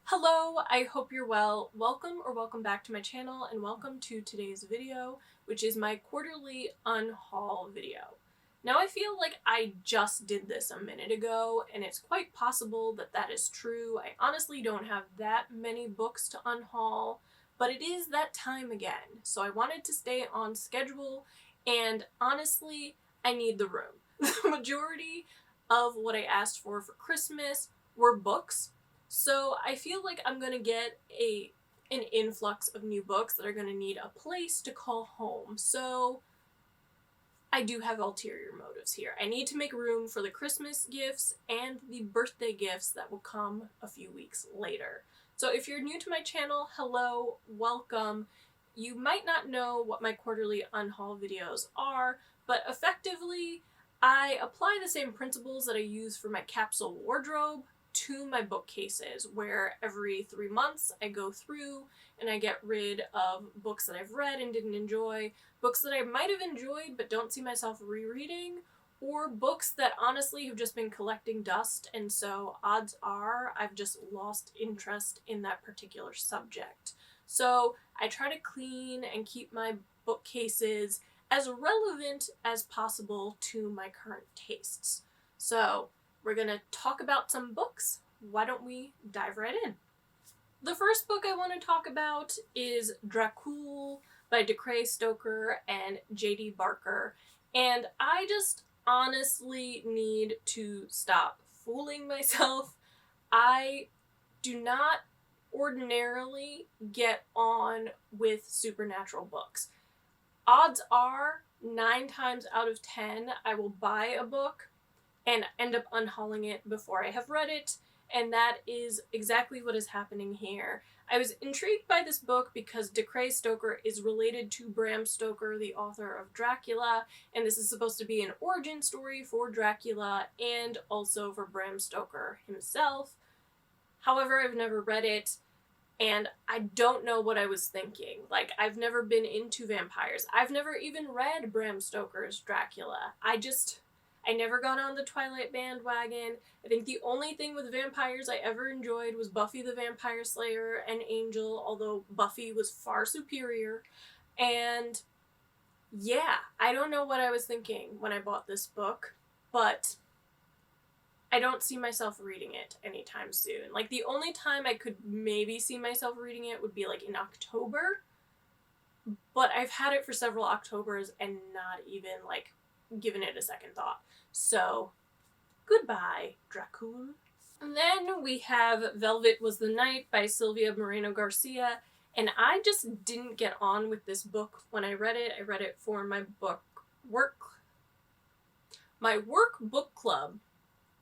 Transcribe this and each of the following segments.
Hello, I hope you're well. Welcome back to my channel and welcome to today's video, which is my quarterly unhaul video. Now I feel like I just did this a minute ago and it's quite possible that that is true. I honestly don't have that many books to unhaul, but it is that time again. So I wanted to stay on schedule and honestly, I need the room. The majority of what I asked for Christmas were books. So I feel like I'm gonna get an influx of new books that are gonna need a place to call home. So I do have ulterior motives here. I need to make room for the Christmas gifts and the birthday gifts that will come a few weeks later. So if you're new to my channel, hello, welcome. You might not know what my quarterly unhaul videos are, but effectively I apply the same principles that I use for my capsule wardrobe to my bookcases, where every 3 months I go through and I get rid of books that I've read and didn't enjoy, books that I might have enjoyed but don't see myself rereading, or books that honestly have just been collecting dust, and so odds are I've just lost interest in that particular subject. So I try to clean and keep my bookcases as relevant as possible to my current tastes. So we're gonna talk about some books. Why don't we dive right in? The first book I want to talk about is Dracula by Dracula Stoker and J.D. Barker, and I just honestly need to stop fooling myself. I do not ordinarily get on with supernatural books. Odds are 9 times out of 10 I will buy a book and end up unhauling it before I have read it, and that is exactly what is happening here. I was intrigued by this book because Dracula Stoker is related to Bram Stoker, the author of Dracula, and this is supposed to be an origin story for Dracula and also for Bram Stoker himself. However, I've never read it, and I don't know what I was thinking. Like, I've never been into vampires. I've never even read Bram Stoker's Dracula. I never got on the Twilight bandwagon. I think the only thing with vampires I ever enjoyed was Buffy the Vampire Slayer and Angel, although Buffy was far superior. And yeah, I don't know what I was thinking when I bought this book, but I don't see myself reading it anytime soon. Like, the only time I could maybe see myself reading it would be like in October, but I've had it for several Octobers and not even like given it a second thought. So, goodbye, Dracula. And then we have Velvet Was the Night by Silvia Moreno Garcia, and I just didn't get on with this book when I read it. I read it for my work book club.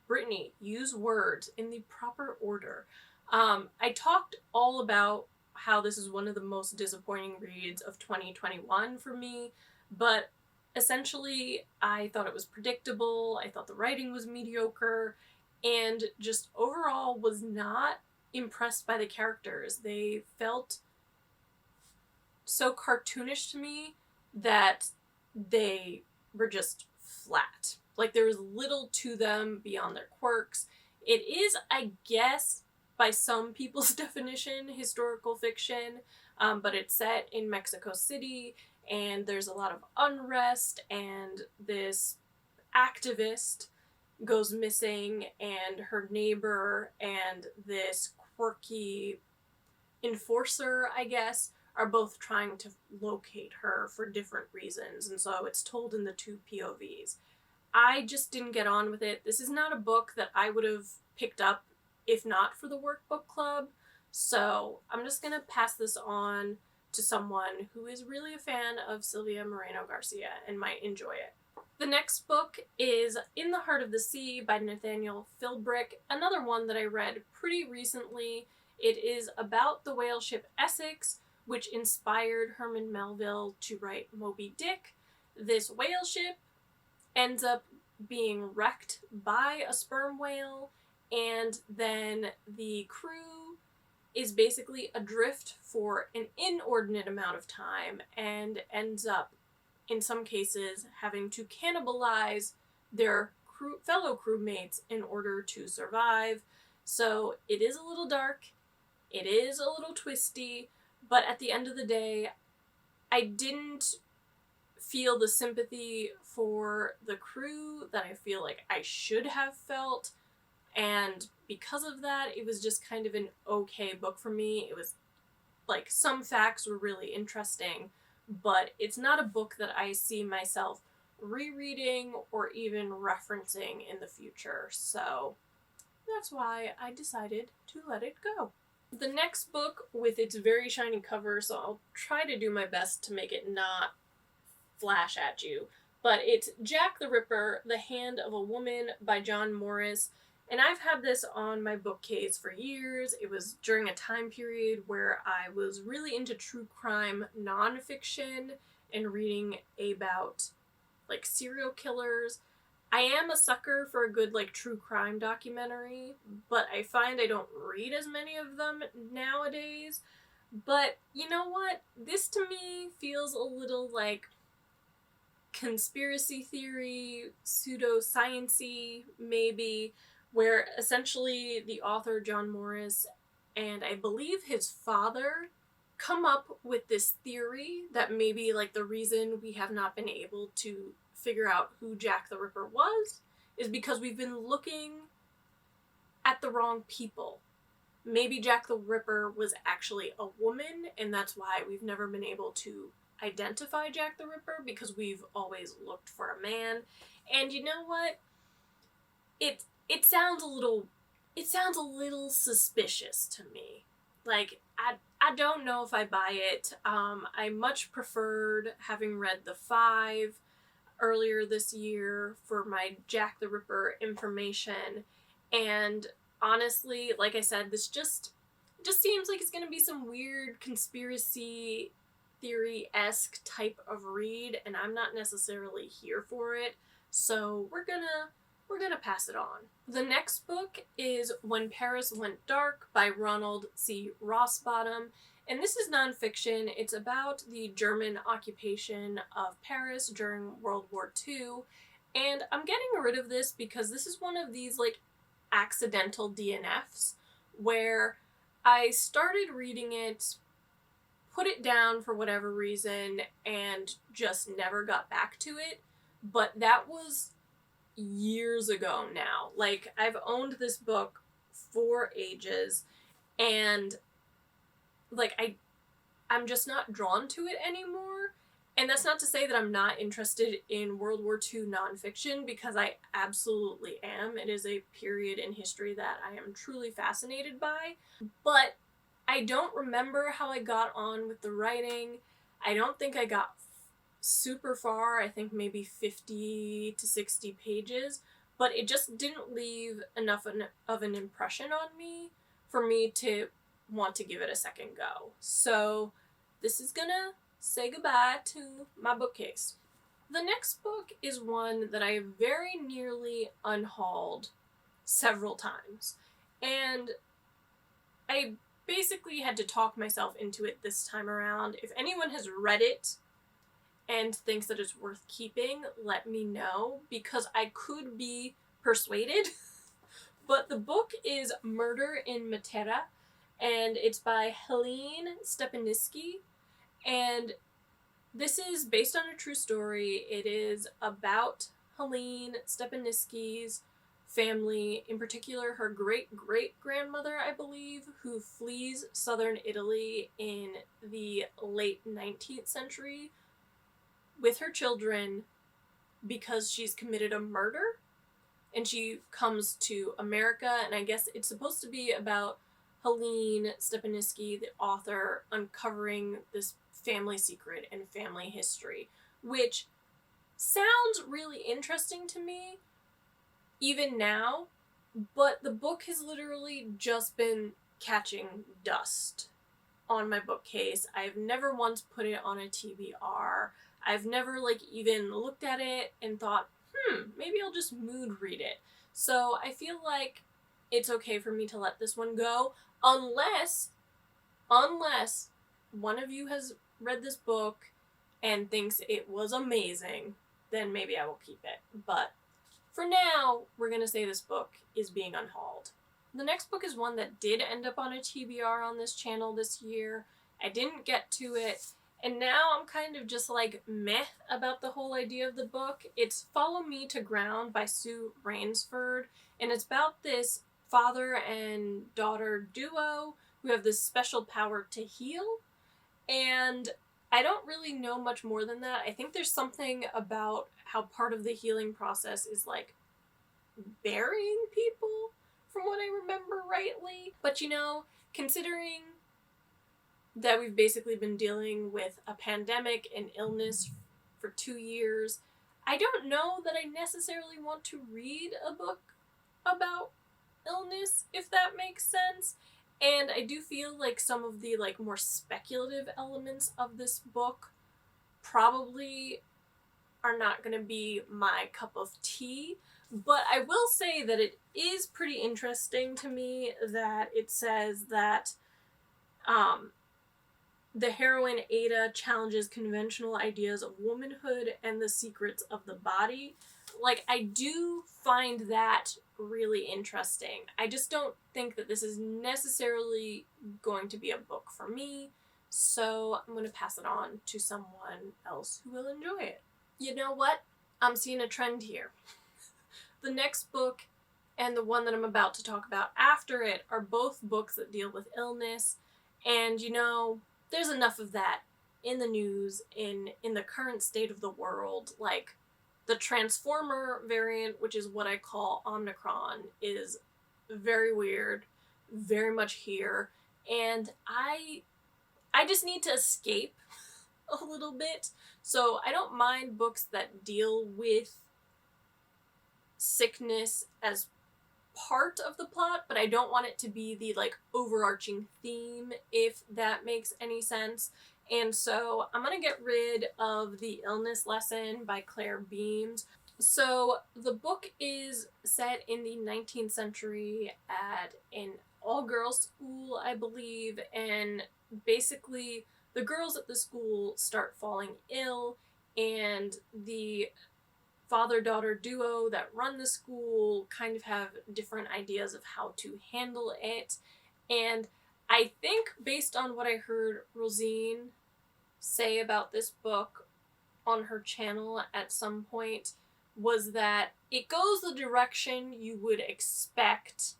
Brittany, use words in the proper order. I talked all about how this is one of the most disappointing reads of 2021 for me, but essentially, I thought it was predictable, I thought the writing was mediocre, and just overall was not impressed by the characters. They felt so cartoonish to me that they were just flat. Like, there was little to them beyond their quirks. It is, I guess, by some people's definition, historical fiction, but it's set in Mexico City, and there's a lot of unrest, and this activist goes missing, and her neighbor and this quirky enforcer, I guess, are both trying to locate her for different reasons, and so it's told in the two POVs. I just didn't get on with it. This is not a book that I would have picked up if not for the workbook club, so I'm just gonna pass this on to someone who is really a fan of Silvia Moreno Garcia and might enjoy it. The next book is In the Heart of the Sea by Nathaniel Philbrick, another one that I read pretty recently. It is about the whale ship Essex, which inspired Herman Melville to write Moby Dick. This whale ship ends up being wrecked by a sperm whale, and then the crew is basically adrift for an inordinate amount of time and ends up, in some cases, having to cannibalize their fellow crewmates in order to survive. So it is a little dark, It is a little twisty, but at the end of the day, I didn't feel the sympathy for the crew that I feel like I should have felt, and because of that, it was just kind of an okay book for me. It was like, some facts were really interesting, but it's not a book that I see myself rereading or even referencing in the future, so that's why I decided to let it go. The next book, with its very shiny cover, so I'll try to do my best to make it not flash at you, but it's Jack the Ripper, The Hand of a Woman by John Morris, and I've had this on my bookcase for years. It was during a time period where I was really into true crime nonfiction and reading about, like, serial killers. I am a sucker for a good, like, true crime documentary, but I find I don't read as many of them nowadays. But you know what? This to me feels a little like conspiracy theory, pseudoscience-y, maybe, where essentially the author, John Morris, and I believe his father, come up with this theory that maybe, like, the reason we have not been able to figure out who Jack the Ripper was is because we've been looking at the wrong people. Maybe Jack the Ripper was actually a woman, and that's why we've never been able to identify Jack the Ripper, because we've always looked for a man. And you know what? It sounds a little suspicious to me. Like, I don't know if I buy it. I much preferred having read The Five earlier this year for my Jack the Ripper information, and honestly, like I said, this just seems like it's gonna be some weird conspiracy theory-esque type of read, and I'm not necessarily here for it, so we're gonna pass it on. The next book is When Paris Went Dark by Ronald C. Rossbottom, and this is nonfiction. It's about the German occupation of Paris during World War II, and I'm getting rid of this because this is one of these, like, accidental DNFs where I started reading it, put it down for whatever reason, and just never got back to it. But that was years ago now. Like, I've owned this book for ages, and like, I'm just not drawn to it anymore. And that's not to say that I'm not interested in World War II nonfiction, because I absolutely am. It is a period in history that I am truly fascinated by. But I don't remember how I got on with the writing. I don't think I got super far. I think maybe 50 to 60 pages. But it just didn't leave enough of an impression on me for me to want to give it a second go. So this is gonna say goodbye to my bookcase. The next book is one that I very nearly unhauled several times, and I basically had to talk myself into it this time around. If anyone has read it and thinks that it's worth keeping, let me know, because I could be persuaded. But the book is Murder in Matera, and it's by Helene Stepaniski. And this is based on a true story. It is about Helene Stepaniski's family, in particular her great-great-grandmother, I believe, who flees southern Italy in the late 19th century with her children because she's committed a murder, and she comes to America, and I guess it's supposed to be about Helene Stepaniski, the author, uncovering this family secret and family history, which sounds really interesting to me even now, but the book has literally just been catching dust on my bookcase. I've never once put it on a TBR. I've never, like, even looked at it and thought, maybe I'll just mood read it. So I feel like it's okay for me to let this one go, unless one of you has read this book and thinks it was amazing, then maybe I will keep it. But for now, we're gonna say this book is being unhauled. The next book is one that did end up on a TBR on this channel this year. I didn't get to it, and now I'm kind of just like meh about the whole idea of the book. It's Follow Me to Ground by Sue Rainsford, and it's about this father and daughter duo who have this special power to heal, and I don't really know much more than that. I think there's something about how part of the healing process is like burying people, from what I remember rightly. But you know, considering that we've basically been dealing with a pandemic and illness for 2 years, I don't know that I necessarily want to read a book about illness, if that makes sense. And I do feel like some of the like more speculative elements of this book probably are not going to be my cup of tea. But I will say that it is pretty interesting to me that it says that the heroine Ada challenges conventional ideas of womanhood and the secrets of the body. Like, I do find that really interesting. I just don't think that this is necessarily going to be a book for me, so I'm going to pass it on to someone else who will enjoy it. You know what? I'm seeing a trend here. The next book and the one that I'm about to talk about after it are both books that deal with illness, and you know, there's enough of that in the news, in the current state of the world. Like, the Transformer variant, which is what I call Omicron, is very weird, very much here, and I just need to escape a little bit. So I don't mind books that deal with sickness as part of the plot, but I don't want it to be the like overarching theme, if that makes any sense. And so I'm gonna get rid of The Illness Lesson by Claire Beams. So the book is set in the 19th century at an all-girls school, I believe, and basically the girls at the school start falling ill, and the father-daughter duo that run the school kind of have different ideas of how to handle it. And I think, based on what I heard Rosine say about this book on her channel at some point, was that it goes the direction you would expect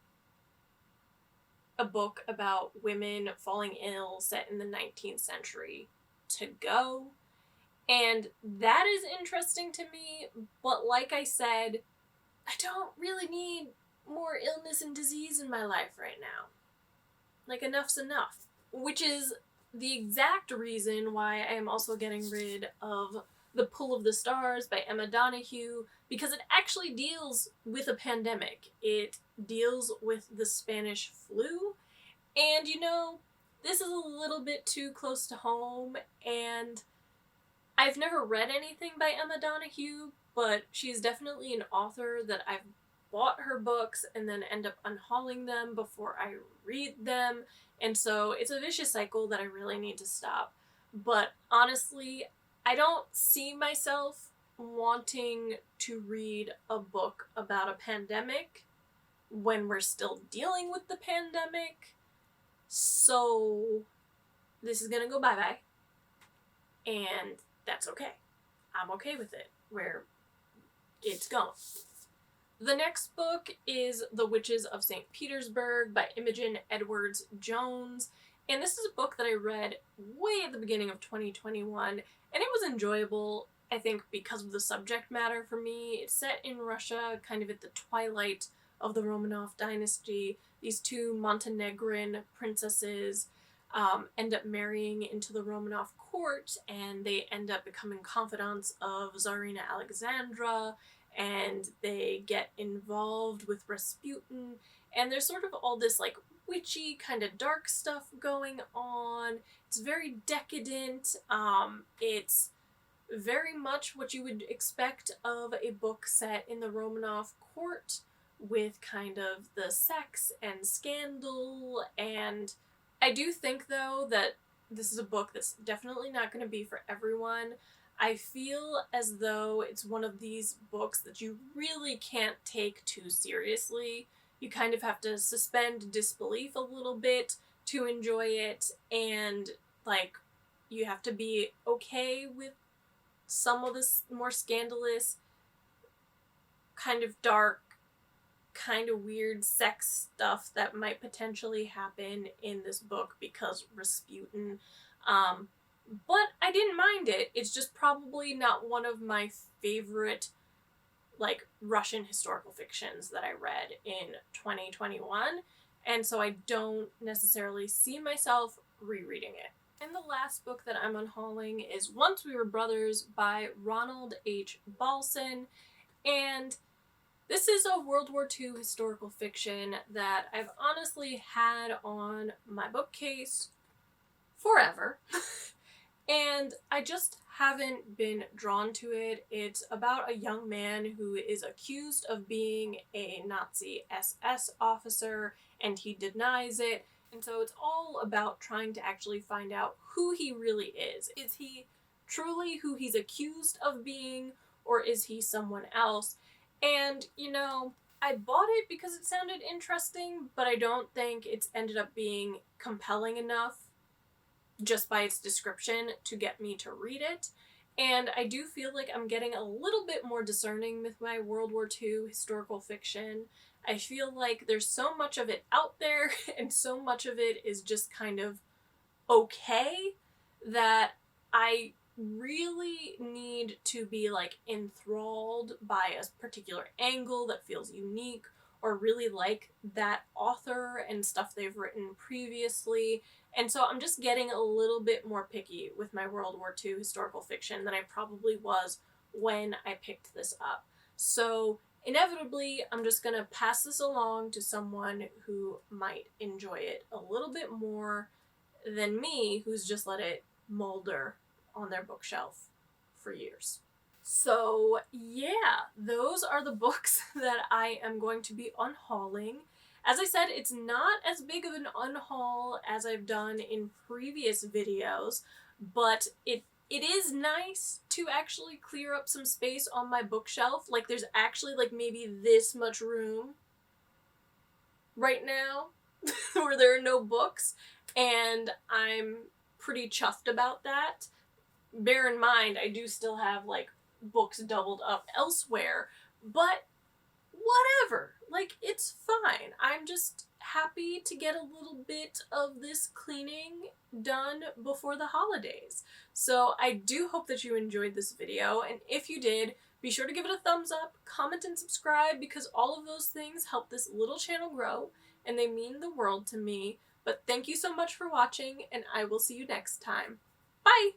a book about women falling ill set in the 19th century to go. And that is interesting to me, but like I said, I don't really need more illness and disease in my life right now. Like, enough's enough. Which is the exact reason why I am also getting rid of The Pull of the Stars by Emma Donoghue, because it actually deals with a pandemic. It deals with the Spanish flu, and you know, this is a little bit too close to home, and I've never read anything by Emma Donoghue, but she's definitely an author that I've bought her books and then end up unhauling them before I read them, and so it's a vicious cycle that I really need to stop. But honestly, I don't see myself wanting to read a book about a pandemic when we're still dealing with the pandemic, so this is gonna go bye-bye, and that's okay. I'm okay with it, where it's gone. The next book is The Witches of St. Petersburg by Imogen Edwards Jones, and this is a book that I read way at the beginning of 2021, and it was enjoyable, I think, because of the subject matter for me. It's set in Russia, kind of at the twilight of the Romanov dynasty. These two Montenegrin princesses end up marrying into the Romanov court, and they end up becoming confidants of Tsarina Alexandra, and they get involved with Rasputin, and there's sort of all this like witchy kind of dark stuff going on. It's very decadent. It's very much what you would expect of a book set in the Romanov court, with kind of the sex and scandal. And I do think, though, that this is a book that's definitely not going to be for everyone. I feel as though it's one of these books that you really can't take too seriously. you kind of have to suspend disbelief a little bit to enjoy it, and like you have to be okay with some of this more scandalous, kind of dark, kind of weird sex stuff that might potentially happen in this book because Rasputin. But I didn't mind it. It's just probably not one of my favorite like Russian historical fictions that I read in 2021, and so I don't necessarily see myself rereading it. And the last book that I'm unhauling is Once We Were Brothers by Ronald H. Balson, and this is a World War II historical fiction that I've honestly had on my bookcase forever. And I just haven't been drawn to it. It's about a young man who is accused of being a Nazi SS officer, and he denies it. And so it's all about trying to actually find out who he really is. Is he truly who he's accused of being, or is he someone else? And, you know, I bought it because it sounded interesting, but I don't think it's ended up being compelling enough just by its description to get me to read it. And I do feel like I'm getting a little bit more discerning with my World War II historical fiction. I feel like there's so much of it out there and so much of it is just kind of okay that I really need to be like enthralled by a particular angle that feels unique, or really like that author and stuff they've written previously. And so I'm just getting a little bit more picky with my World War II historical fiction than I probably was when I picked this up. So inevitably, I'm just going to pass this along to someone who might enjoy it a little bit more than me, who's just let it molder on their bookshelf for years. So yeah, those are the books that I am going to be unhauling. As I said, it's not as big of an unhaul as I've done in previous videos, but it is nice to actually clear up some space on my bookshelf. Like there's actually like maybe this much room right now where there are no books, and I'm pretty chuffed about that. Bear in mind, I do still have like books doubled up elsewhere, but whatever, like it's fine. I'm just happy to get a little bit of this cleaning done before the holidays. So I do hope that you enjoyed this video, and if you did, be sure to give it a thumbs up, comment and subscribe, because all of those things help this little channel grow and they mean the world to me. But thank you so much for watching, and I will see you next time. Bye!